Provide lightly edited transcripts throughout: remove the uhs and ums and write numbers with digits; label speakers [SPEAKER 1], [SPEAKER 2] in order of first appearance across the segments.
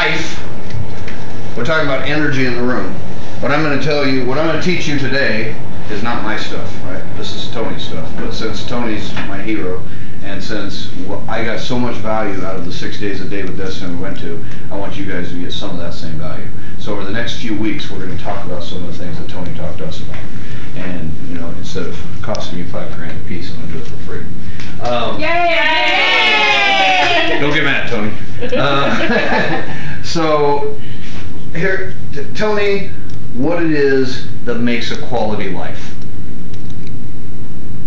[SPEAKER 1] life, we're talking about energy in the room. What I'm going to tell you, what I'm going to teach you today is not my stuff, right? This is Tony's stuff. But since Tony's my hero, and since I got so much value out of the 6 days a day with Destiny we went to, I want you guys to get some of that same value. So over the next few weeks, we're going to talk about some of the things that Tony talked to us about. And, you know, instead of costing you $5 grand a piece, I'm going to do it for free.
[SPEAKER 2] Yay!
[SPEAKER 1] Don't get mad, Tony. So, here, tell me what it is that makes a quality life.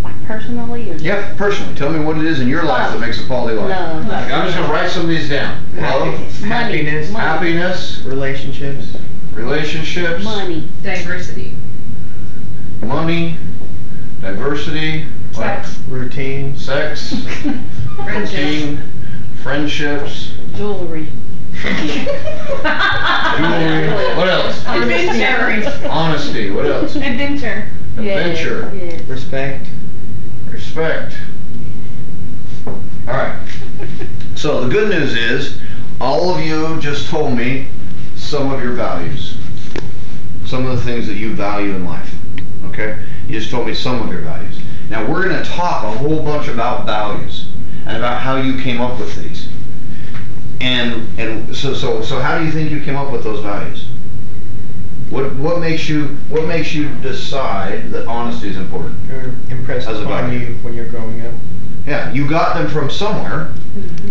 [SPEAKER 2] Like personally? Or
[SPEAKER 1] Yep, personally. Tell me what it is in your life that makes a quality life.
[SPEAKER 2] Love.
[SPEAKER 1] I'm just going to write some of these down. Love,
[SPEAKER 3] Happiness.
[SPEAKER 1] happiness,
[SPEAKER 3] Relationships.
[SPEAKER 1] relationships,
[SPEAKER 2] Money.
[SPEAKER 4] Diversity.
[SPEAKER 1] money, diversity, what?
[SPEAKER 4] Sex.
[SPEAKER 3] Routine.
[SPEAKER 1] Sex,
[SPEAKER 4] Friendships.
[SPEAKER 1] routine, friendships,
[SPEAKER 2] Jewelry.
[SPEAKER 1] jewelry, what else?
[SPEAKER 4] Adventure.
[SPEAKER 1] Honesty, what else?
[SPEAKER 4] Adventure.
[SPEAKER 1] Adventure,
[SPEAKER 2] Yeah.
[SPEAKER 3] Respect.
[SPEAKER 1] respect. All right. So the good news is, all of you just told me some of your values, some of the things that you value in life. Okay? You just told me some of your values. Now we're going to talk a whole bunch about values and about how you came up with these. And so how do you think you came up with those values? What makes you decide that honesty is important?
[SPEAKER 3] Or impressed
[SPEAKER 1] As a
[SPEAKER 3] upon
[SPEAKER 1] value.
[SPEAKER 3] you when you're growing up.
[SPEAKER 1] Yeah, you got them from somewhere.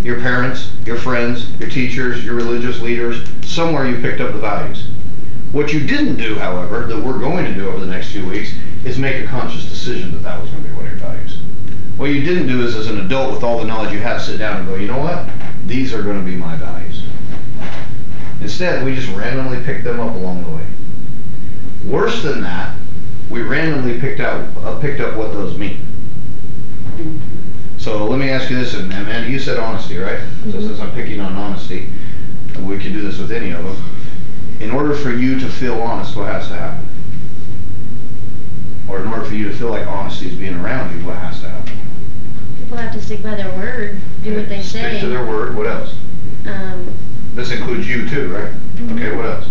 [SPEAKER 1] Your parents, your friends, your teachers, your religious leaders. Somewhere you picked up the values. What you didn't do, however, that we're going to do over the next few weeks, is make a conscious decision that that was going to be one of your values. What you didn't do is, as an adult with all the knowledge you have, sit down and go, you know what? These are going to be my values. Instead, we just randomly picked them up along the way. Worse than that, we randomly picked up what those mean. So let me ask you this, and Amanda, you said honesty, right? So since I'm picking on honesty, and we can do this with any of them, in order for you to feel honest, what has to happen? Or in order for you to feel like honesty is being around you, what has to happen?
[SPEAKER 5] People have to stick by their word, do what they say.
[SPEAKER 1] Stick to their word, what else? This includes you too, right? Okay, what else?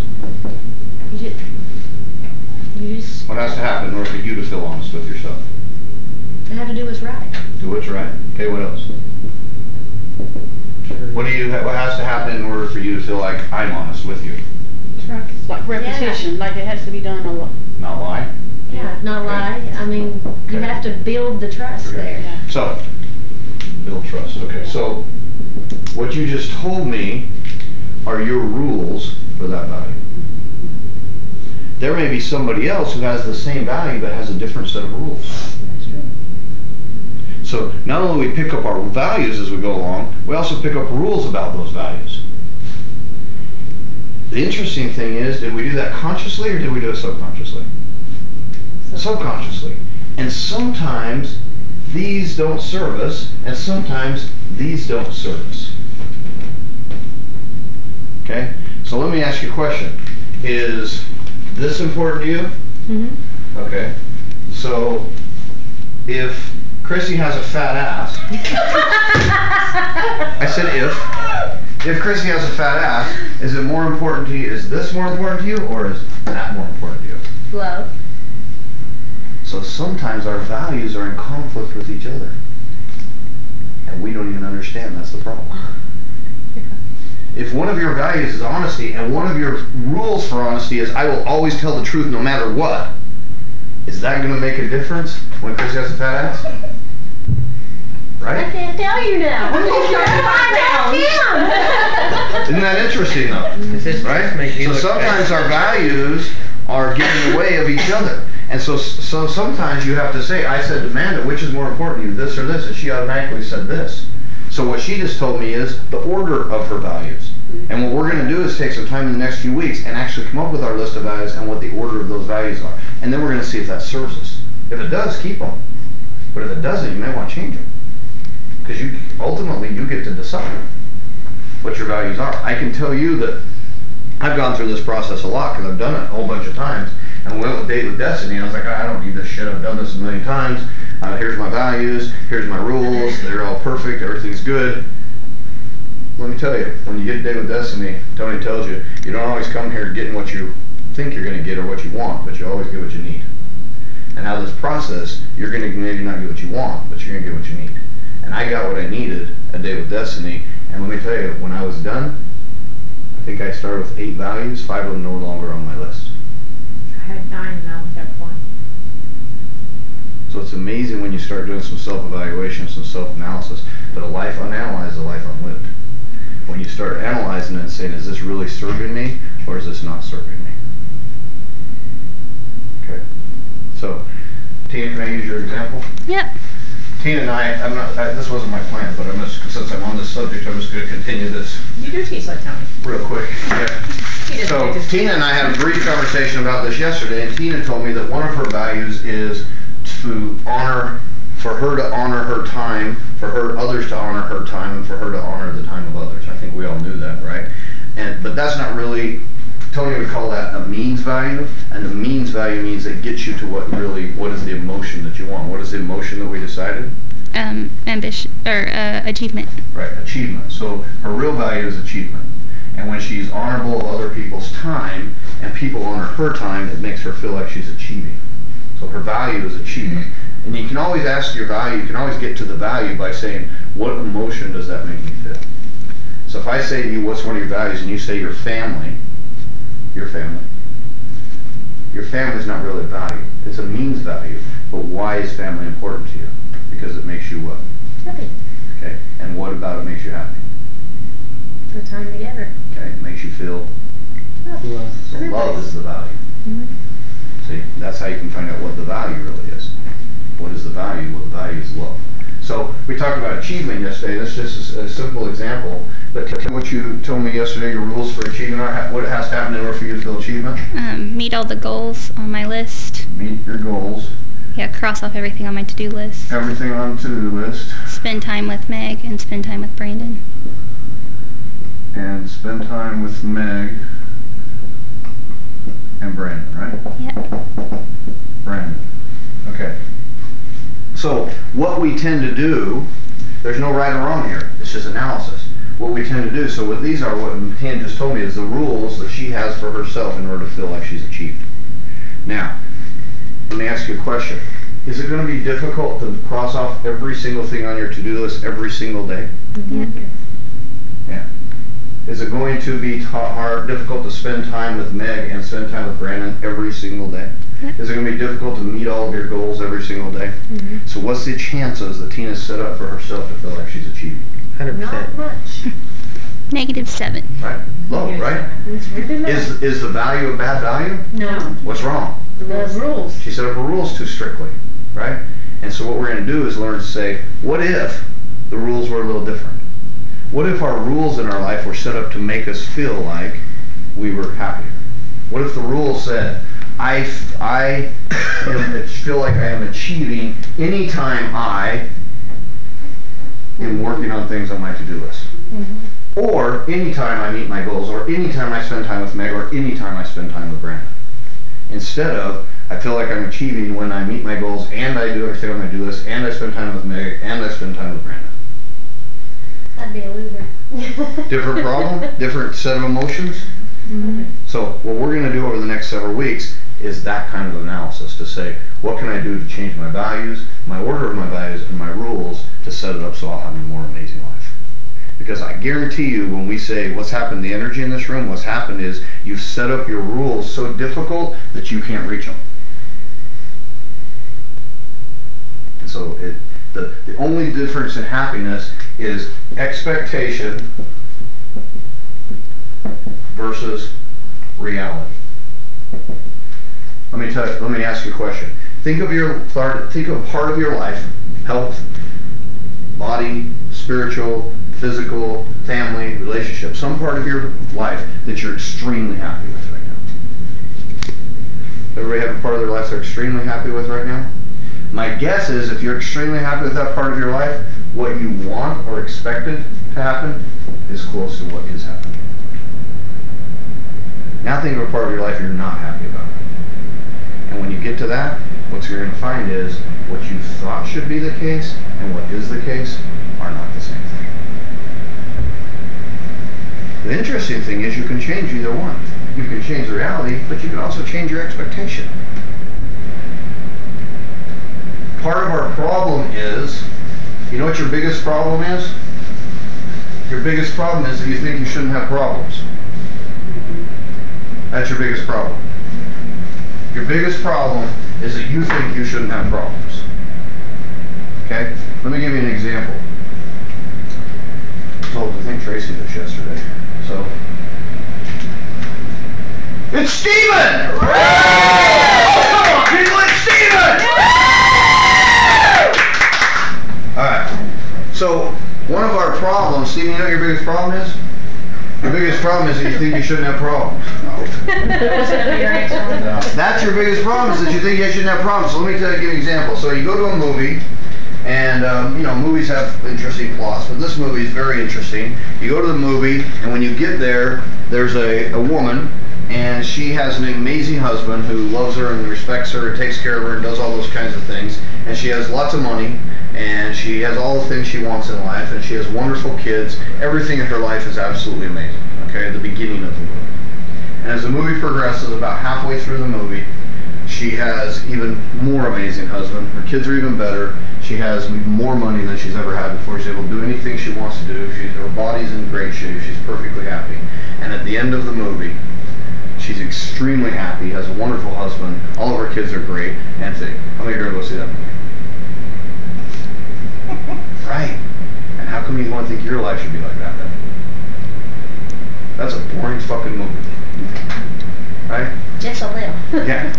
[SPEAKER 5] You just
[SPEAKER 1] What has to happen in order for you to feel honest with yourself?
[SPEAKER 5] have to do what's right.
[SPEAKER 1] Do what's right. Okay, what else? What has to happen in order for you to feel like I'm honest with you?
[SPEAKER 2] Like repetition, like it has to be done a lot.
[SPEAKER 1] Not lie?
[SPEAKER 5] Yeah, not lie. I mean, you
[SPEAKER 1] Okay.
[SPEAKER 5] have to build the trust
[SPEAKER 1] Okay.
[SPEAKER 5] there.
[SPEAKER 2] Yeah.
[SPEAKER 1] So, build trust. Okay, so what you just told me are your rules for that value. There may be somebody else who has the same value but has a different set of rules.
[SPEAKER 5] That's true.
[SPEAKER 1] So not only we pick up our values as we go along, we also pick up rules about those values. The interesting thing is, did we do that consciously or did we do it subconsciously? Subconsciously. And sometimes these don't serve us, and sometimes these don't serve us. Okay? So let me ask you a question. Is this important to you?
[SPEAKER 5] Mm-hmm.
[SPEAKER 1] Okay. So if Chrissy has a fat ass, I said if Chrissy has a fat ass, is it more important to you, is this more important to you, or is that more important to you?
[SPEAKER 5] Love.
[SPEAKER 1] So sometimes our values are in conflict with each other. And we don't even understand that's the problem. If one of your values is honesty, and one of your rules for honesty is I will always tell the truth no matter what, is that going to make a difference when Chris has a fat ass?
[SPEAKER 5] I
[SPEAKER 1] Right?
[SPEAKER 5] can't tell you now. I'm going to find out him.
[SPEAKER 1] Isn't that interesting though? Right? So sometimes our values are getting in the way of each other. And so sometimes you have to say, I said to Amanda, which is more important to you, this or this? And she automatically said this. So what she just told me is the order of her values. And what we're going to do is take some time in the next few weeks and actually come up with our list of values and what the order of those values are. And then we're going to see if that serves us. If it does, keep them. But if it doesn't, you may want to change them. Because ultimately you get to decide what your values are. I can tell you that I've gone through this process a lot because I've done it a whole bunch of times. And went with Date with Destiny, and I was like, I don't need this shit. I've done this a million times. Here's my values. Here's my rules. They're all perfect. Everything's good. let me tell you, when you get a date with destiny, Tony tells you, you don't always come here getting what you think you're going to get or what you want, but you always get what you need. And out of this process, you're going to maybe not get what you want, but you're going to get what you need. And I got what I needed a day with destiny, and let me tell you, when I was done, I think I started with 8 values, 5 of them no longer on my list.
[SPEAKER 5] I had 9 and I only have 1.
[SPEAKER 1] So it's amazing when you start doing some self-evaluation, some self-analysis, but a life unanalyzed is a life unlived. When you start analyzing it and saying, is this really serving me, or is this not serving me? Okay. So, Tina, can I use your example?
[SPEAKER 2] Yep.
[SPEAKER 1] Tina and I, this wasn't my plan, but since I'm on this subject, I'm just going to continue this
[SPEAKER 4] You do teach like Tony.
[SPEAKER 1] real quick. Yeah.
[SPEAKER 4] He doesn't
[SPEAKER 1] So
[SPEAKER 4] do this.
[SPEAKER 1] Tina and I had a brief conversation about this yesterday, and Tina told me that one of her values is to for her to honor her time, for others to honor her time, and for her to honor the time of others. I think we all knew that, right? But that's not really, Tony would call that a means value, and the means value means it gets you to what is the emotion that you want? What is the emotion that we decided?
[SPEAKER 6] Ambition, or achievement.
[SPEAKER 1] Right, achievement. So her real value is achievement. And when she's honorable of other people's time, and people honor her time, it makes her feel like she's achieving. So her value is achievement. And you can always ask your value, you can always get to the value by saying, what emotion does that make me feel? So if I say to you, what's one of your values, and you say your family, your family is not really a value. It's a means value. But why is family important to you? Because it makes you what?
[SPEAKER 5] Happy.
[SPEAKER 1] Okay. And what about it makes you happy?
[SPEAKER 5] The time together.
[SPEAKER 1] Okay. It makes you feel
[SPEAKER 3] Love.
[SPEAKER 1] so love is the value.
[SPEAKER 5] Mm-hmm.
[SPEAKER 1] See, that's how you can find out what the value really is. What is the value? Well, the value is love. So we talked about achievement yesterday. That's just a simple example. But what you told me yesterday, your rules for achievement are, what has to happen in order for you to feel achievement?
[SPEAKER 6] Meet all the goals on my list.
[SPEAKER 1] Meet your goals.
[SPEAKER 6] Yeah, cross off everything on my to-do list.
[SPEAKER 1] Everything on the to-do list.
[SPEAKER 6] Spend time with Meg and spend time with Brandon.
[SPEAKER 1] And spend time with Meg and Brandon, right?
[SPEAKER 6] Yeah.
[SPEAKER 1] Brandon. Okay. So what we tend to do, there's no right or wrong here. It's just analysis. What we tend to do, so what these are, what Tina just told me, is the rules that she has for herself in order to feel like she's achieved. Now, let me ask you a question. Is it going to be difficult to cross off every single thing on your to-do list every single day?
[SPEAKER 6] Yeah.
[SPEAKER 1] Yeah. Is it going to be difficult to spend time with Meg and spend time with Brandon every single day?
[SPEAKER 6] Yep.
[SPEAKER 1] Is it going to be difficult to meet all of your goals every single day?
[SPEAKER 5] Mm-hmm.
[SPEAKER 1] So what's the chances that Tina's set up for herself to feel like she's achieving?
[SPEAKER 3] 100%.
[SPEAKER 5] Not much.
[SPEAKER 6] -7.
[SPEAKER 1] Right? Low, right?
[SPEAKER 5] It's really low.
[SPEAKER 1] Is the value a bad value?
[SPEAKER 5] No.
[SPEAKER 1] What's wrong?
[SPEAKER 5] The rules.
[SPEAKER 1] She set up her rules too strictly, right? And so what we're going to do is learn to say, what if the rules were a little different? What if our rules in our life were set up to make us feel like we were happier? What if the rules said, I feel like I am achieving anytime I am working on things on my to-do list?
[SPEAKER 5] Mm-hmm.
[SPEAKER 1] Or anytime I meet my goals, or anytime I spend time with Meg, or anytime I spend time with Brandon. Instead of, I feel like I'm achieving when I meet my goals, and I do everything on my to-do list, and I spend time with Meg, and I spend time with Brandon.
[SPEAKER 5] I'd be a loser.
[SPEAKER 1] Different problem, different set of emotions.
[SPEAKER 5] Mm-hmm.
[SPEAKER 1] So what we're going to do over the next several weeks is that kind of analysis to say, what can I do to change my values, my order of my values, and my rules to set it up so I'll have a more amazing life. Because I guarantee you, when we say what's happened, the energy in this room, what's happened is you've set up your rules so difficult that you can't reach them. And so the only difference in happiness is expectation versus reality. Let me ask you a question. Think of part of your life, health, body, spiritual, physical, family, relationship, some part of your life that you're extremely happy with right now. Everybody have a part of their life they're extremely happy with right now? My guess is if you're extremely happy with that part of your life, what you want or expected to happen is close to what is happening. Now think of a part of your life you're not happy about. And when you get to that, what you're going to find is what you thought should be the case and what is the case are not the same thing. The interesting thing is you can change either one. You can change the reality, but you can also change your expectation. Part of our problem is, you know what your biggest problem is? Your biggest problem is that you think you shouldn't have problems. That's your biggest problem. Your biggest problem is that you think you shouldn't have problems. Okay? Let me give you an example. I told I think Tracy this yesterday. So, it's Steven! Oh, come on, people, it's Steven! Alright, so one of our problems, Steven, you know what your biggest problem is? Your biggest problem is that you think you shouldn't have problems. That's your biggest problem, is that you think you shouldn't have problems. So let me give you an example. So you go to a movie, and you know, movies have interesting plots, but this movie is very interesting. You go to the movie, and when you get there, there's a woman, and she has an amazing husband who loves her and respects her and takes care of her and does all those kinds of things. And she has lots of money, and she has all the things she wants in life, and she has wonderful kids. Everything in her life is absolutely amazing, okay, at the beginning of the movie. And as the movie progresses, about halfway through the movie, she has even more amazing husband. Her kids are even better. She has more money than she's ever had before. She's able to do anything she wants to do. Her body's in great shape. She's perfectly happy. And at the end of the movie, she's extremely happy, has a wonderful husband, all of her kids are great, and think, how many are going to go see that movie? Right. And how come you want to think your life should be like that then? That's a boring fucking movie. Right?
[SPEAKER 5] Just a little.
[SPEAKER 1] Yeah.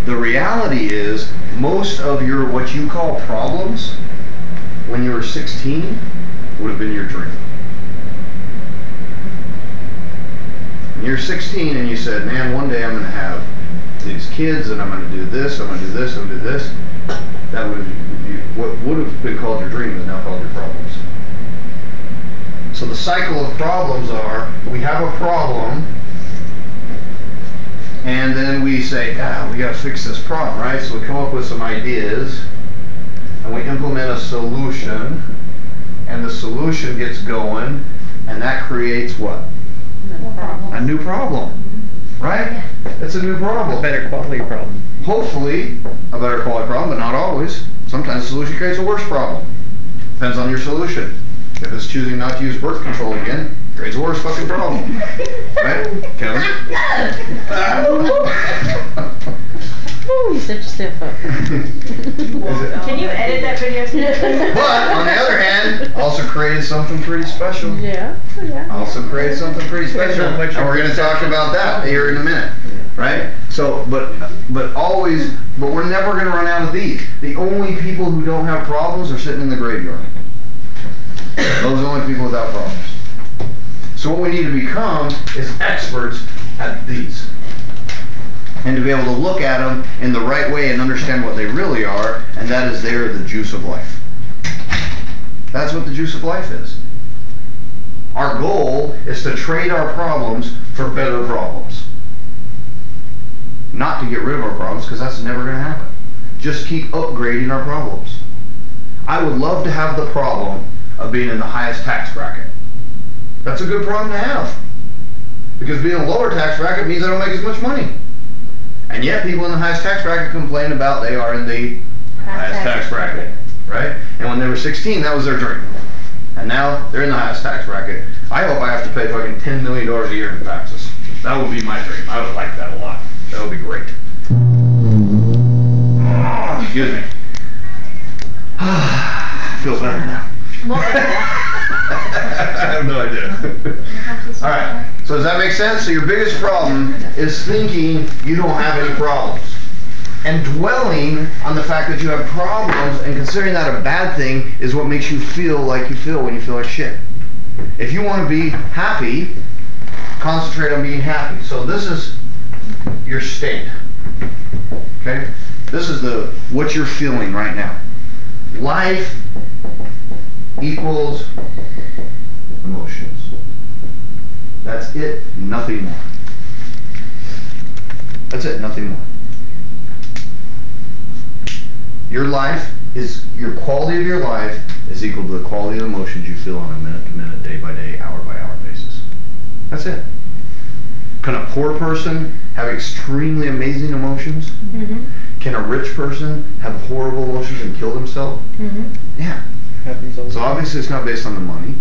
[SPEAKER 1] The reality is, most of your, what you call problems, when you were 16, would have been your dream. When you're 16 and you said, man, one day I'm going to have these kids and I'm going to do this, I'm going to do this, I'm going to do this, that would be, what would have been called your dream is now called your problems. So the cycle of problems are, we have a problem, and then we say, we got to fix this problem, right? So we come up with some ideas, and we implement a solution, and the solution gets going, and that creates what? A new problem, right? It's a new problem.
[SPEAKER 3] A better quality problem.
[SPEAKER 1] Hopefully, a better quality problem, but not always. Sometimes the solution creates a worse problem. Depends on your solution. If it's choosing not to use birth control again, creates a worse fucking problem. Right? Kevin?
[SPEAKER 2] Ooh, you set yourself up.
[SPEAKER 4] Can you edit that video?
[SPEAKER 1] But, on the other hand, also created something pretty special.
[SPEAKER 2] Yeah, yeah.
[SPEAKER 1] Also created something pretty special. And we're going to talk about that here in a minute. Right? So, but we're never going to run out of these. The only people who don't have problems are sitting in the graveyard. Those are the only people without problems. So what we need to become is experts at these. And to be able to look at them in the right way and understand what they really are, and that is they are the juice of life. That's what the juice of life is. Our goal is to trade our problems for better problems. Not to get rid of our problems, because that's never going to happen. Just keep upgrading our problems. I would love to have the problem of being in the highest tax bracket. That's a good problem to have. Because being in a lower tax bracket means I don't make as much money. And yet people in the highest tax bracket complain about they are in the highest tax bracket. Right? And when they were 16, that was their dream. And now they're in the highest tax bracket. I hope I have to pay fucking $10 million a year in taxes. That would be my dream. I would like that a lot. That would be great. Oh, excuse me. Feels better now. I have no idea. Alright, so does that make sense? So your biggest problem is thinking you don't have any problems. And dwelling on the fact that you have problems and considering that a bad thing is what makes you feel like you feel when you feel like shit. If you want to be happy, concentrate on being happy. So this is your state. Okay? This is what you're feeling right now. Life equals emotions. That's it, nothing more. That's it, nothing more. Your life is, your quality of your life is equal to the quality of emotions you feel on a minute-to-minute, day-by-day, hour-by-hour basis. That's it. Can a poor person have extremely amazing emotions?
[SPEAKER 4] Mm-hmm.
[SPEAKER 1] Can a rich person have horrible emotions and kill themselves?
[SPEAKER 4] Mm-hmm.
[SPEAKER 1] Yeah.
[SPEAKER 3] Happens all the
[SPEAKER 1] So
[SPEAKER 3] time.
[SPEAKER 1] obviously it's not based on the money.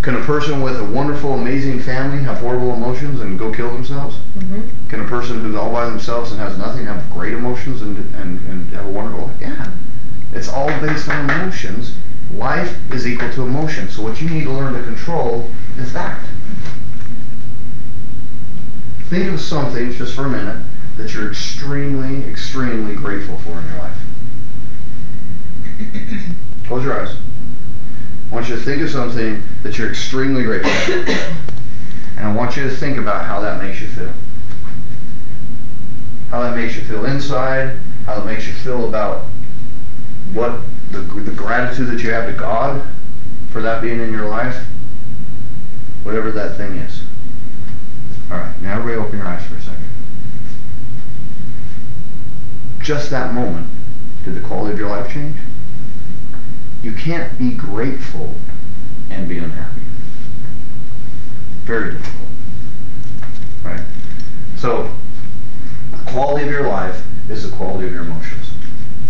[SPEAKER 1] Can a person with a wonderful, amazing family have horrible emotions and go kill themselves?
[SPEAKER 4] Mm-hmm.
[SPEAKER 1] Can a person who's all by themselves and has nothing have great emotions and have a wonderful life? Yeah. It's all based on emotions. Life is equal to emotion. So what you need to learn to control is that. Think of something, just for a minute, that you're extremely, extremely grateful for in your life. Close your eyes. I want you to think of something that you're extremely grateful for. And I want you to think about how that makes you feel. How that makes you feel inside, how that makes you feel about what the gratitude that you have to God for that being in your life. Whatever that thing is. Alright, now everybody open your eyes for a second. Just that moment, did the quality of your life change? You can't be grateful and be unhappy. Very difficult. Right? So, the quality of your life is the quality of your emotions.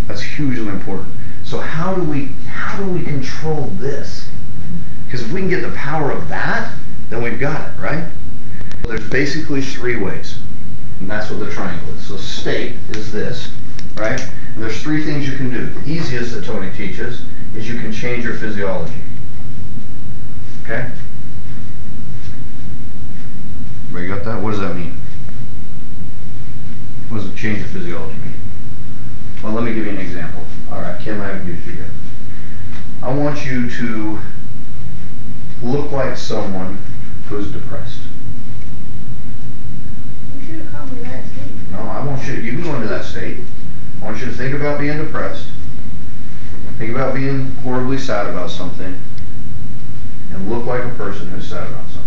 [SPEAKER 1] That's hugely important. So how do we control this? Because if we can get the power of that, then we've got it, right? There's basically 3 ways. And that's what the triangle is. So state is this, right? And there's 3 things you can do. The easiest that Tony teaches is you can change your physiology. Okay? Everybody got that? What does that mean? What does change your physiology mean? Well, let me give you an example. Alright, Kim, I haven't used you yet. I want you to look like someone who's depressed.
[SPEAKER 4] You should have called me last week.
[SPEAKER 1] No, I want you can go into that state. I want you to think about being depressed. Think about being horribly sad about something. And look like a person who's sad about something.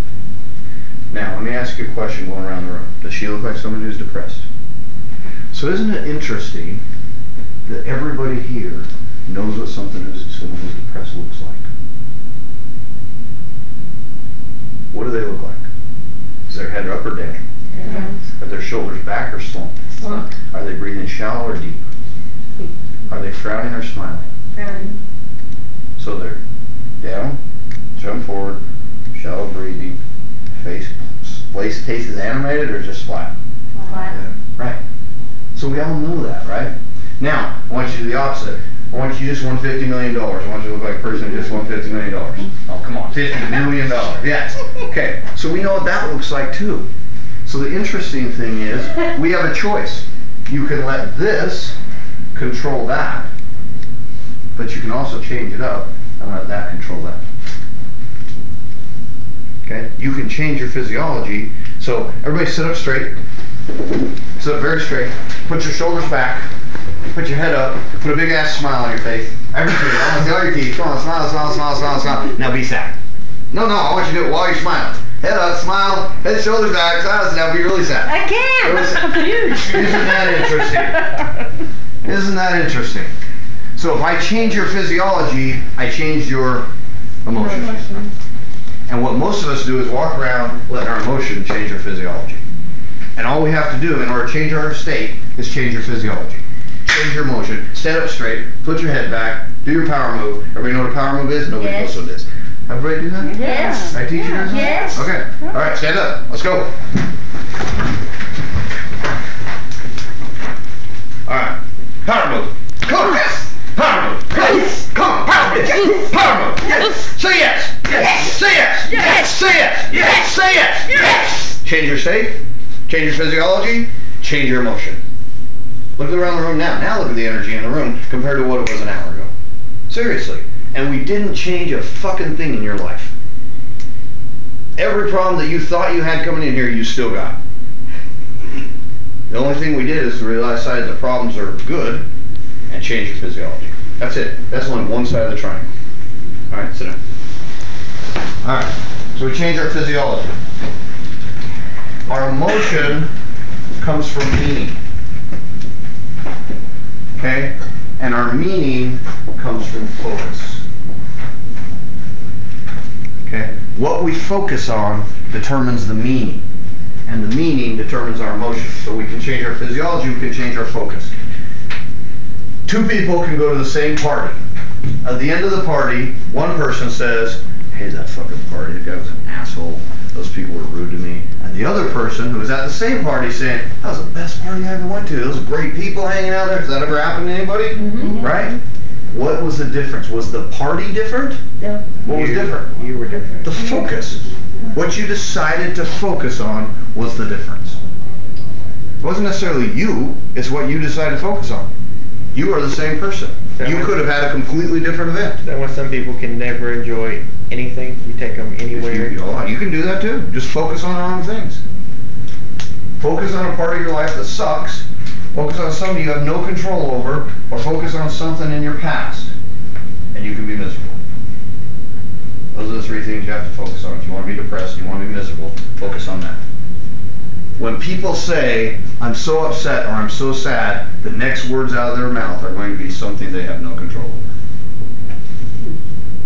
[SPEAKER 1] Now, let me ask you a question going around the room. Does she look like someone who's depressed? So isn't it interesting that everybody here knows what someone who's depressed looks like? What do they look like? Is their head up or down? Are their shoulders back or slumped? Are they breathing shallow or deep? Are they frowning or smiling? So they're down, jump forward, shallow breathing, face is animated or just flat?
[SPEAKER 4] Flat.
[SPEAKER 1] Right. So we all know that, right? Now, I want you to do the opposite. I want you to just won $50 million. I want you to look like a person who just won $50 million. Oh, come on, $50 million. Yes. Okay, so we know what that looks like too. So the interesting thing is, we have a choice. You can let this control that, but you can also change it up and let that control that. Okay? You can change your physiology. So everybody sit up straight. Sit up very straight. Put your shoulders back. Put your head up. Put a big ass smile on your face. Everything. I want to see all your teeth. Come on, smile, smile, smile, smile, smile. Now be sad. No, I want you to do it while you're smiling. Head up, smile, head, shoulders back, silence. Now be really sad.
[SPEAKER 4] I can't.
[SPEAKER 2] I'm confused.
[SPEAKER 1] Isn't that interesting? Isn't that interesting? So if I change your physiology, I change your emotions. And what most of us do is walk around letting our emotion change our physiology. And all we have to do in order to change our state is change your physiology. Change your emotion, stand up straight, put your head back, do your power move. Everybody know what a power move is? Nobody knows what it is. Everybody do that?
[SPEAKER 4] Yes.
[SPEAKER 1] I teach you this?
[SPEAKER 4] Yes.
[SPEAKER 1] Okay. Alright, stand up. Let's go. Alright. Power move. Come on. Yes. Power move. Yes. Come on. Power move. Yes. Power move. Yes. Say yes. Yes. Say yes. Yes. Say yes. Yes. Say yes. Yes. Change your state. Change your physiology. Change your emotion. Look around the room now. Now look at the energy in the room compared to what it was an hour ago. Seriously. And we didn't change a fucking thing in your life. Every problem that you thought you had coming in here, you still got. The only thing we did is to realize the problems are good and change your physiology. That's it. That's only one side of the triangle. Alright, sit down. Alright, so we change our physiology. Our emotion comes from meaning. Okay? And our meaning comes from focus. Okay? What we focus on determines the meaning, and the meaning determines our emotions. So we can change our physiology, we can change our focus. Two people can go to the same party. At the end of the party, one person says, hey, that fucking party, the guy was an asshole, those people were rude to me. And the other person who was at the same party saying, that was the best party I ever went to, those great people hanging out there. Does that ever happen to anybody?
[SPEAKER 2] Mm-hmm.
[SPEAKER 1] Right? What was the difference? Was the party different?
[SPEAKER 5] No.
[SPEAKER 1] What was different?
[SPEAKER 3] You were different.
[SPEAKER 1] The focus. What you decided to focus on was the difference. It wasn't necessarily you, it's what you decided to focus on. You are the same person. You could have had a completely different event.
[SPEAKER 3] That when some people can never enjoy anything, you take them anywhere.
[SPEAKER 1] You can do that too. Just focus on the wrong things. Focus on a part of your life that sucks. Focus on something you have no control over, or focus on something in your past, and you can be miserable. Those are the three things you have to focus on. If you want to be depressed, you want to be miserable, focus on that. When people say, I'm so upset or I'm so sad, the next words out of their mouth are going to be something they have no control over.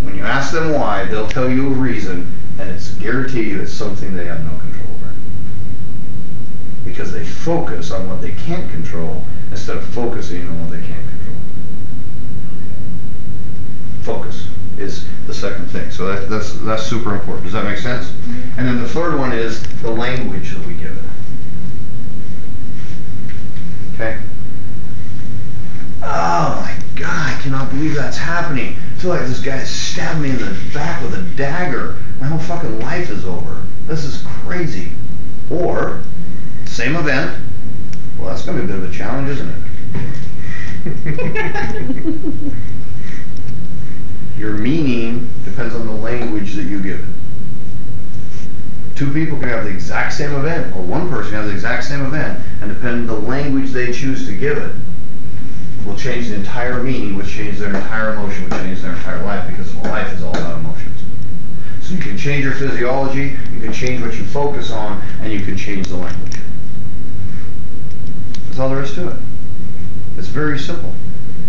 [SPEAKER 1] When you ask them why, they'll tell you a reason, and it's guarantee you it's something they have no control over. Because they focus on what they can't control instead of focusing on what they can control. Focus is the second thing. So that's super important. Does that make sense? Mm-hmm. And then the third one is the language that we give it. Okay? Oh my God, I cannot believe that's happening. I feel like this guy stabbed me in the back with a dagger. My whole fucking life is over. This is crazy. Or, same event. Well, that's going to be a bit of a challenge, isn't it? Your meaning depends on the language that you give it. Two people can have the exact same event, or one person can have the exact same event, and depending on the language they choose to give it, will change the entire meaning, which changes their entire emotion, which changes their entire life, because life is all about emotions. So you can change your physiology, you can change what you focus on, and you can change the language. That's all there is to it. It's very simple.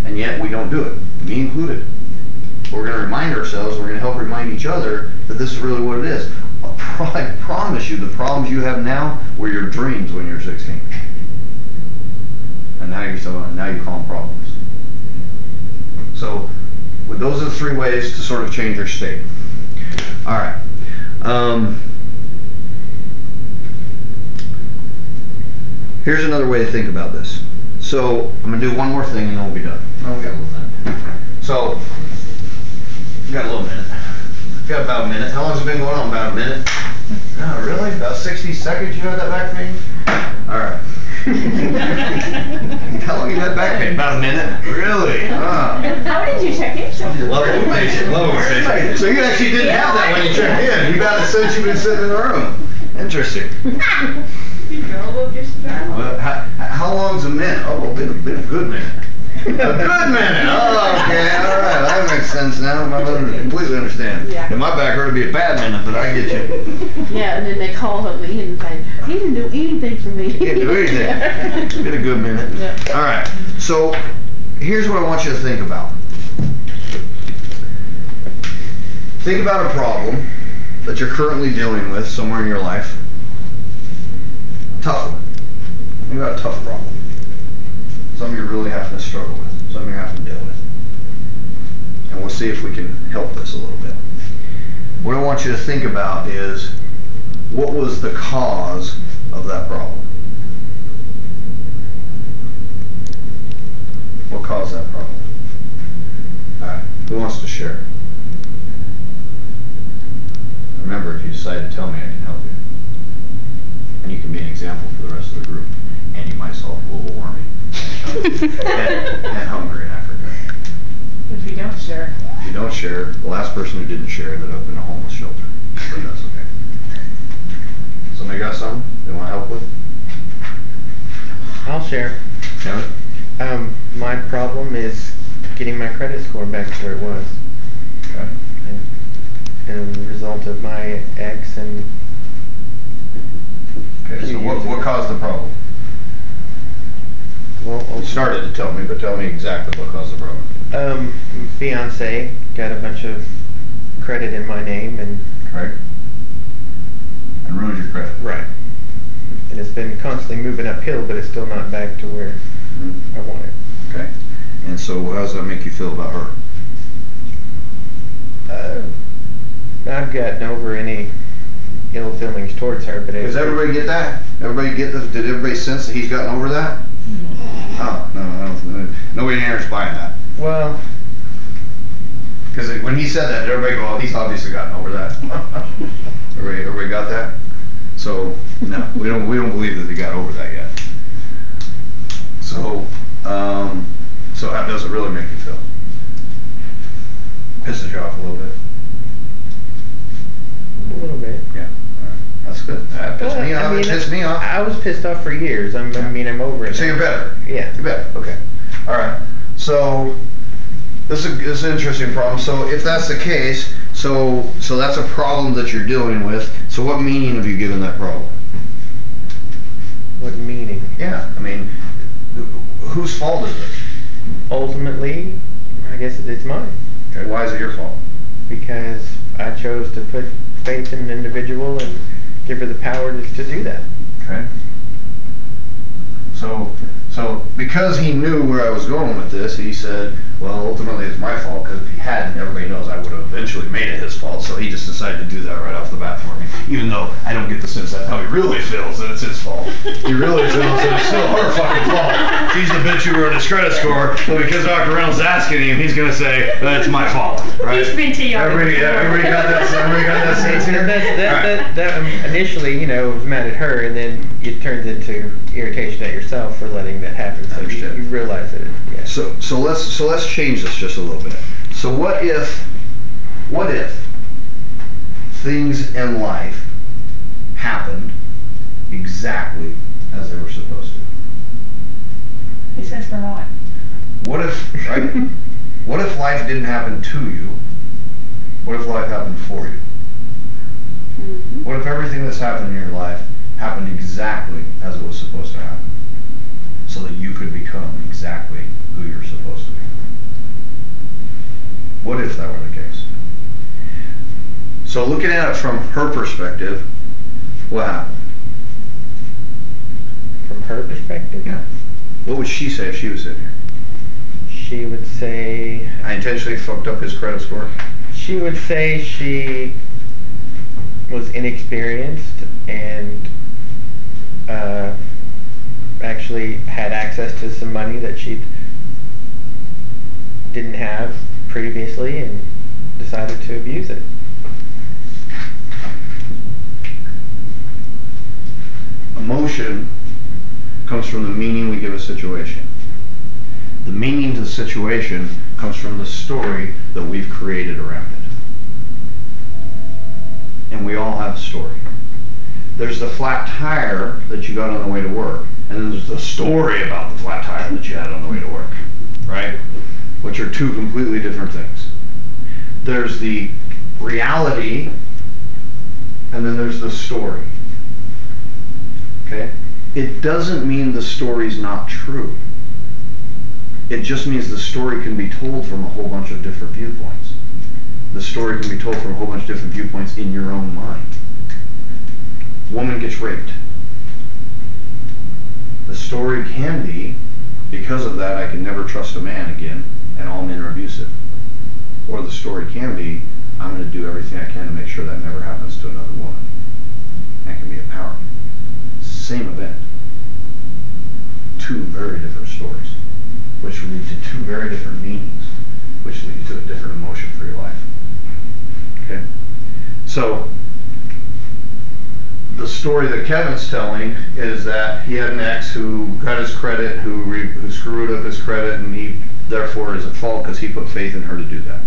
[SPEAKER 1] And yet we don't do it, me included. We're going to remind ourselves, we're going to help remind each other that this is really what it is. I promise you, the problems you have now were your dreams when you were 16. And now you call them problems. So, those are the three ways to sort of change your state. All right. Here's another way to think about this. So, I'm going to do one more thing and then we'll be done. Oh, we got a little minute. So, we got a little minute. We got about a minute. How long has it been going on? About a minute? Oh, really? About 60 seconds you had that back pain? All right. How long you had back pain? About a minute? Really?
[SPEAKER 2] How did you check in?
[SPEAKER 1] Level of patient. So you actually didn't have that when you checked in. You got it since you've been sitting in the room. Interesting. Well, how long's a minute? Oh, well, been a good minute. A good minute. Oh, okay. All right. That makes sense now. I completely understand.
[SPEAKER 2] Yeah.
[SPEAKER 1] In my back hurt, it'd be a bad minute, but I get you.
[SPEAKER 2] Yeah, and then they call me and say, he didn't do anything for me.
[SPEAKER 1] He didn't do anything. It's been a good minute.
[SPEAKER 2] Yeah.
[SPEAKER 1] All right. So here's what I want you to think about. Think about a problem that you're currently dealing with somewhere in your life. Tough one. Think about a tough problem. Something you're really having to struggle with. Something you're having to deal with. And we'll see if we can help this a little bit. What I want you to think about is, what was the cause of that problem? What caused that problem? Alright, who wants to share? Remember, if you decide to tell me, I can help you. And you can be an example for the rest of the group. And you might solve global warming. and hunger in Africa.
[SPEAKER 2] If you don't share.
[SPEAKER 1] If you don't share, the last person who didn't share ended up in a homeless shelter. But that's okay. Somebody got something they want to help with?
[SPEAKER 3] I'll share.
[SPEAKER 1] Kevin?
[SPEAKER 3] My problem is getting my credit score back to where it was.
[SPEAKER 1] Okay.
[SPEAKER 3] And a result of my ex and...
[SPEAKER 1] Okay, so what caused the problem?
[SPEAKER 3] Well,
[SPEAKER 1] You started to tell me, but tell me exactly what caused the problem.
[SPEAKER 3] fiance got a bunch of credit in my name, and
[SPEAKER 1] Right. credit.
[SPEAKER 3] Right. And it's been constantly moving uphill, but it's still not back to where I want it.
[SPEAKER 1] Okay. And so how does that make you feel about her?
[SPEAKER 3] I've gotten over any ill feelings towards her, but
[SPEAKER 1] Does everybody get that? Everybody get the? Did everybody sense that he's gotten over that? Oh no, I don't. Nobody in here is buying that.
[SPEAKER 3] Well,
[SPEAKER 1] Because when he said that, did everybody go, "Oh, he's obviously gotten over that." everybody got that. So no, we don't believe that he got over that yet. So so how does it really make you feel? Pisses you off a little bit.
[SPEAKER 3] a little bit.
[SPEAKER 1] Yeah. All right. That's good. That pissed me off. It pissed me off.
[SPEAKER 3] I was pissed off for years. I'm over it.
[SPEAKER 1] So you're better.
[SPEAKER 3] Yeah.
[SPEAKER 1] You're better. Okay. All right. So this is an interesting problem. So if that's the case, so that's a problem that you're dealing with. So what meaning have you given that problem?
[SPEAKER 3] What meaning?
[SPEAKER 1] Yeah. I mean, whose fault is it?
[SPEAKER 3] Ultimately, I guess it's mine.
[SPEAKER 1] Okay. Why is it your fault?
[SPEAKER 3] Because I chose to put faith in an individual and give her the power to do that.
[SPEAKER 1] Okay. So because he knew where I was going with this, he said, well, ultimately it's my fault, because if he hadn't, everybody knows I would have eventually made it his fault, so he just decided to do that right off the bat for me, even though I don't get the sense that's how he really feels, that it's his fault. He really feels that it's still her fucking fault. She's the bitch who wrote his credit score, but because Dr. Reynolds is asking him, he's going to say, that's my fault, right?
[SPEAKER 2] He's been to you.
[SPEAKER 1] Everybody got that sense here?
[SPEAKER 3] That initially, I was mad at her, and then it turns into irritation at yourself for letting that happen. So you realize it. Yeah.
[SPEAKER 1] So let's change this just a little bit. So what if things in life happened exactly as they were supposed to?
[SPEAKER 2] He says they're not.
[SPEAKER 1] What if, right? What if life didn't happen to you? What if life happened for you?
[SPEAKER 2] Mm-hmm.
[SPEAKER 1] What if everything that's happened in your life happened exactly as it was supposed to happen? So that you could become exactly who you're supposed to be. What if that were the case? So looking at it from her perspective, what happened?
[SPEAKER 3] From her perspective?
[SPEAKER 1] Yeah. What would she say if she was sitting here?
[SPEAKER 3] She would say...
[SPEAKER 1] I intentionally fucked up his credit score?
[SPEAKER 3] She would say she was inexperienced and actually had access to some money that she didn't have previously and decided to abuse it.
[SPEAKER 1] Emotion comes from the meaning we give a situation. The meaning to the situation comes from the story that we've created around it. And we all have a story. There's the flat tire that you got on the way to work, and then there's the story about the flat tire that you had on the way to work, right? Which are two completely different things. There's the reality, and then there's the story. Okay? It doesn't mean the story's not true. It just means the story can be told from a whole bunch of different viewpoints. The story can be told from a whole bunch of different viewpoints in your own mind. Woman gets raped. The story can be, because of that I can never trust a man again, and all men are abusive. Or the story can be, I'm going to do everything I can to make sure that never happens to another woman. That can be empowering. Same event. Two very different stories, which lead to two very different meanings, which lead to a different emotion for your life. Okay? So, the story that Kevin's telling is that he had an ex who got his credit, who screwed up his credit, and he therefore is at fault because he put faith in her to do that.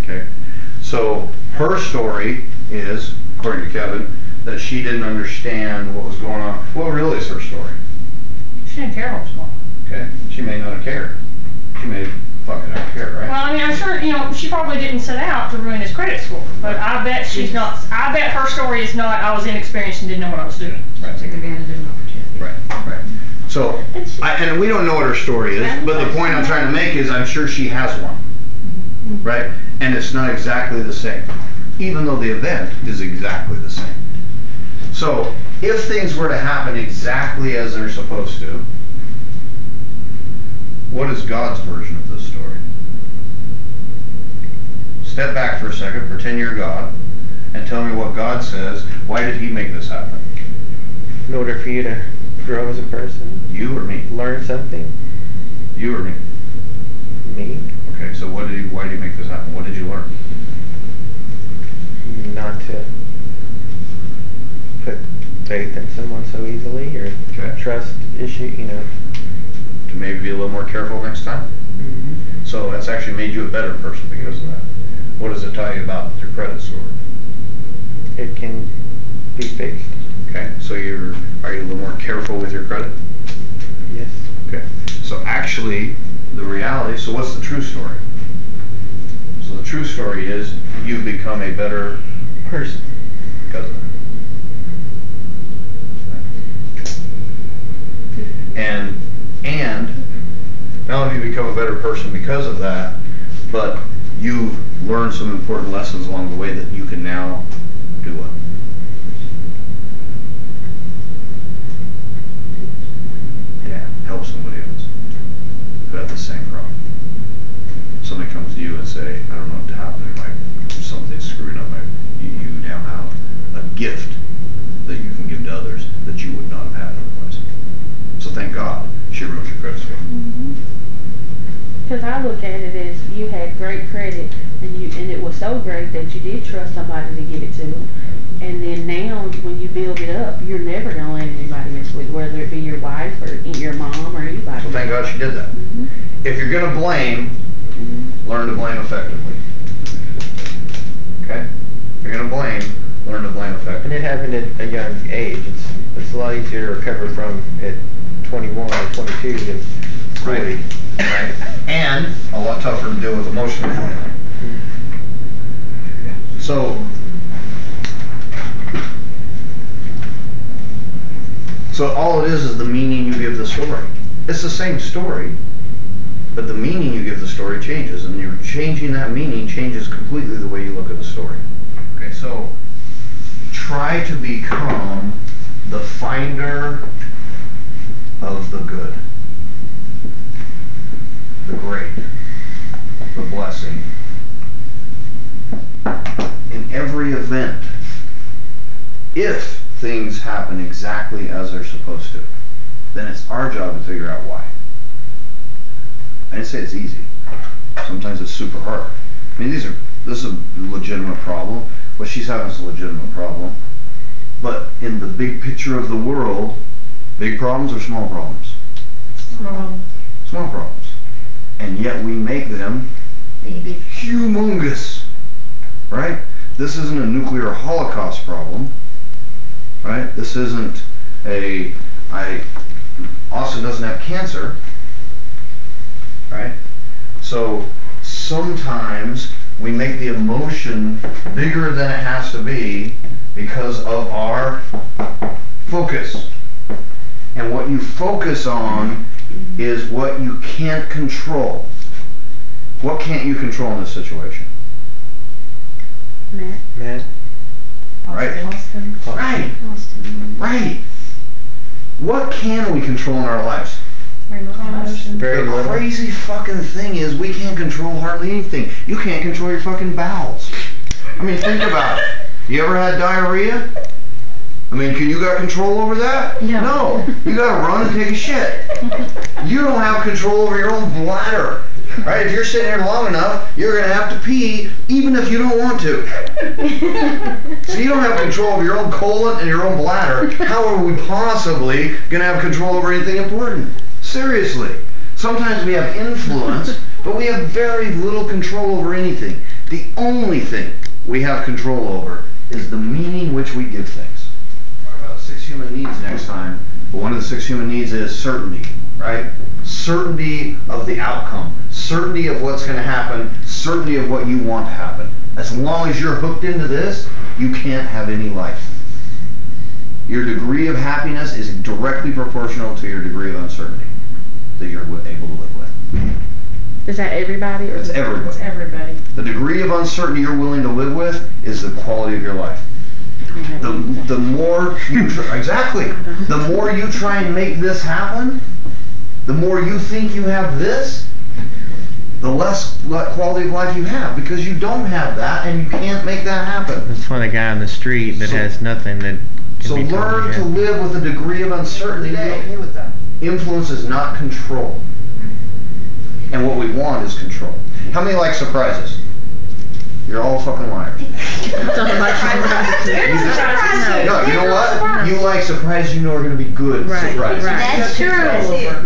[SPEAKER 1] Okay? So, her story is, according to Kevin, that she didn't understand what was going on. What really is her story?
[SPEAKER 2] She didn't care what was going on.
[SPEAKER 1] Okay? She may not have cared. She may fucking not care, right?
[SPEAKER 2] Well, I mean, I'm sure, she probably didn't set out to ruin his credit score, but I bet she's not, I bet her story is not, I was inexperienced and didn't know what I was doing.
[SPEAKER 1] Right.
[SPEAKER 2] Took advantage of an opportunity.
[SPEAKER 1] Right. So, and we don't know what her story is, but the point I'm trying to make is I'm sure she has one. Right? And it's not exactly the same, even though the event is exactly the same. So, if things were to happen exactly as they're supposed to, what is God's version of this story? Step back for a second, pretend you're God, and tell me what God says. Why did he make this happen?
[SPEAKER 3] In order for you to grow as a person?
[SPEAKER 1] You or me?
[SPEAKER 3] Learn something?
[SPEAKER 1] You or me?
[SPEAKER 3] Me?
[SPEAKER 1] Okay, so why did he make this happen? What did you learn?
[SPEAKER 3] Not to put faith in someone so easily, or trust issue, you know.
[SPEAKER 1] To maybe be a little more careful next time?
[SPEAKER 3] Mm-hmm.
[SPEAKER 1] So that's actually made you a better person because of that. What does it tell you about your credit score?
[SPEAKER 3] It can be fixed.
[SPEAKER 1] Okay, so are you a little more careful with your credit?
[SPEAKER 3] Yes.
[SPEAKER 1] Okay, so actually, the reality, so what's the true story? So the true story is you become a better person because of that. And not only do you become a better person because of that, but you've learned some important lessons along the way that you can now do what? Yeah, help somebody else who has the same problem. Somebody comes to you and say, I don't know what happened, something's screwed up. You now have a gift that you can give to others that you would not have had otherwise. So thank God she wrote your credit score.
[SPEAKER 4] Because I look at it as you had great credit, and it was so great that you did trust somebody to give it to them. And then now, when you build it up, you're never going to let anybody mess with it, whether it be your wife or your mom or anybody.
[SPEAKER 1] So thank God she did that. If you're going to blame, learn to blame effectively. Okay? If you're going to blame, learn to blame effectively.
[SPEAKER 3] And it happened at a young age. It's a lot easier to recover from at 21 or 22 than 40.
[SPEAKER 1] Right. Right. And a lot tougher to deal with emotionally. So all it is the meaning you give the story. It's the same story, but the meaning you give the story changes, and you're changing that meaning changes completely the way you look at the story. Okay, so try to become the finder of the good, the great, the blessing. In every event, if things happen exactly as they're supposed to, then it's our job to figure out why. I didn't say it's easy. Sometimes it's super hard. I mean, this is a legitimate problem. What she's having is a legitimate problem. But in the big picture of the world, big problems or small problems? Small problems. And yet we make them humongous. Right? This isn't a nuclear holocaust problem. Right? This isn't Austin doesn't have cancer. Right? So sometimes we make the emotion bigger than it has to be because of our focus. And what you focus on is what you can't control. What can't you control in this situation?
[SPEAKER 4] Matt.
[SPEAKER 1] Right?
[SPEAKER 4] Austin.
[SPEAKER 1] Right. Right. What can we control in our lives?
[SPEAKER 3] Very
[SPEAKER 1] The
[SPEAKER 3] little.
[SPEAKER 1] crazy fucking thing is we can't control hardly anything. You can't control your fucking bowels. I mean, think about it. You ever had diarrhea? I mean, you got control over that? No. You gotta run and take a shit. You don't have control over your own bladder. Right? If you're sitting here long enough, you're gonna have to pee even if you don't want to. So you don't have control over your own colon and your own bladder. How are we possibly gonna have control over anything important? Seriously. Sometimes we have influence, but we have very little control over anything. The only thing we have control over is the meaning which we give things. We'll talk about 6 human needs next time, but one of the 6 human needs is certainty, right? Certainty of the outcome, certainty of what's going to happen, certainty of what you want to happen. As long as you're hooked into this, you can't have any life. Your degree of happiness is directly proportional to your degree of uncertainty that you're able to live with.
[SPEAKER 4] Is that everybody? Or
[SPEAKER 1] It's everybody.
[SPEAKER 2] It's everybody.
[SPEAKER 1] The degree of uncertainty you're willing to live with is the quality of your life. the more you exactly, the more you try and make this happen, the more you think you have this, the less quality of life you have, because you don't have that and you can't make that happen.
[SPEAKER 3] That's why the guy on the street that has nothing that can
[SPEAKER 1] So
[SPEAKER 3] be
[SPEAKER 1] learn to live with a degree of uncertainty.
[SPEAKER 7] Okay with that.
[SPEAKER 1] Influence is not control. And what we want is control. How many like surprises? You're all fucking liars. No, you know what? You like surprises you know are going to be good surprises.
[SPEAKER 5] That's true.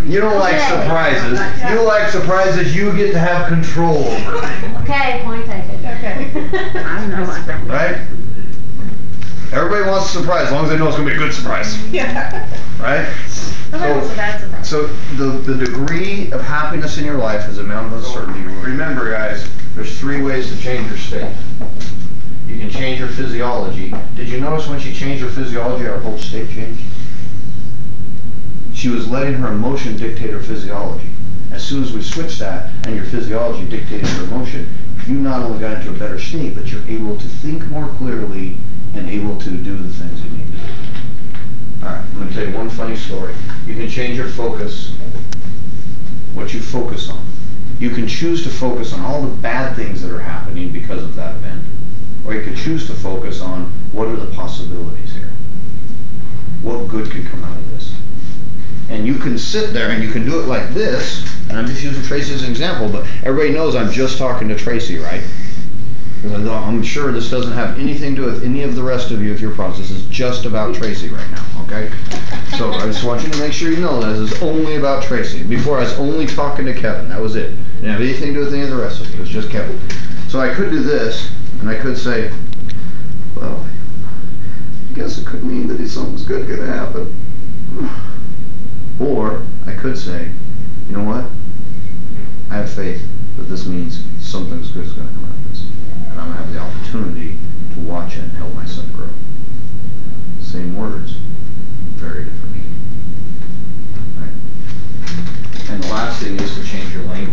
[SPEAKER 1] You don't like surprises. You like surprises you get to have control over.
[SPEAKER 5] Okay, point taken.
[SPEAKER 2] Okay.
[SPEAKER 4] I know I don't.
[SPEAKER 1] Right? Everybody wants a surprise as long as they know it's going to be a good surprise.
[SPEAKER 2] Yeah.
[SPEAKER 1] Right?
[SPEAKER 2] Nobody wants a bad surprise.
[SPEAKER 1] So the degree of happiness in your life is the amount of uncertainty. Remember, guys, there's 3 ways to change your state. You can change your physiology. Did you notice when she changed her physiology, our whole state changed? She was letting her emotion dictate her physiology. As soon as we switched that and your physiology dictated your emotion, you not only got into a better state, but you're able to think more clearly and able to do the things you need to do. Alright, I'm going to tell you one funny story. You can change your focus, what you focus on. You can choose to focus on all the bad things that are happening because of that event. Or you could choose to focus on what are the possibilities here. What good could come out of this? And you can sit there and you can do it like this, and I'm just using Tracy as an example, but everybody knows I'm just talking to Tracy, right? I'm sure this doesn't have anything to do with any of the rest of you if your process is just about Tracy right now, okay? So I just want you to make sure you know that this is only about Tracy. Before I was only talking to Kevin, that was it. It didn't have anything to do with any of the rest of you, it was just Kevin. So I could do this, and I could say, well, I guess it could mean that something's good going to happen. Or I could say, you know what? I have faith that this means something's good is going to come out of this. And I'm going to have the opportunity to watch it and help my son grow. Same words, very different meaning. Right? And the last thing is to change your language.